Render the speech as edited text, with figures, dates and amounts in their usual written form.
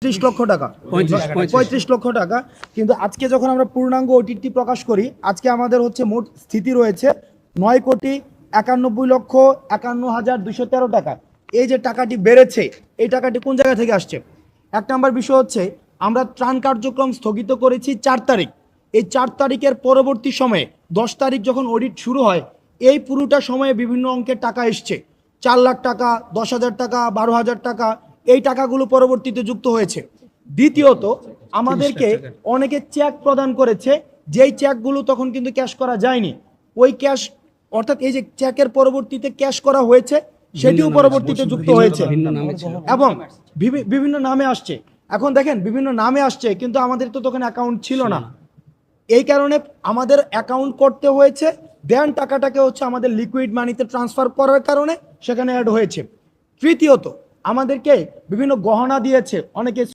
30 লক্ষ টাকা, 35 লক্ষ টাকা। কিন্তু আজকে যখন আমরা পূর্ণাঙ্গ ওটিটি প্রকাশ করি, আজকে আমাদের হচ্ছে মোট স্থিতি রয়েছে 9,91,51,213 টাকা। এই যে টাকাটি বেড়েছে, এই টাকাটি কোন জায়গা থেকে আসছে? এক নম্বর বিষয় হচ্ছে আমরা ত্রাণ কার্যক্রম স্থগিত করেছি 4 তারিখ। এই 4 তারিখের পরবর্তী সময়ে 10 তারিখ যখন অডিট শুরু হয়, এই পুরোটা সময়ে বিভিন্ন অঙ্কের টাকা এসছে। 4 লাখ টাকা, 10,000 টাকা, 12,000 টাকা, এই টাকাগুলো পরবর্তীতে যুক্ত হয়েছে। দ্বিতীয়ত, আমাদেরকে অনেকে চেক প্রদান করেছে, যেই চেকগুলো তখন কিন্তু ক্যাশ করা যায়নি। ওই ক্যাশ, অর্থাৎ এই যে চেকের পরবর্তীতে ক্যাশ করা হয়েছে, সেটিও পরবর্তীতে যুক্ত হয়েছে এবং বিভিন্ন নামে আসছে। এখন দেখেন, বিভিন্ন নামে আসছে, কিন্তু আমাদের তো তখন অ্যাকাউন্ট ছিল না। এই কারণে আমাদের অ্যাকাউন্ট করতে হয়েছে, দেন টাকাটাকে হচ্ছে আমাদের লিকুইড মানিতে ট্রান্সফার করার কারণে সেখানে অ্যাড হয়েছে। তৃতীয়ত, আমাদেরকে বিভিন্ন গহনা দিয়েছে অনেকে।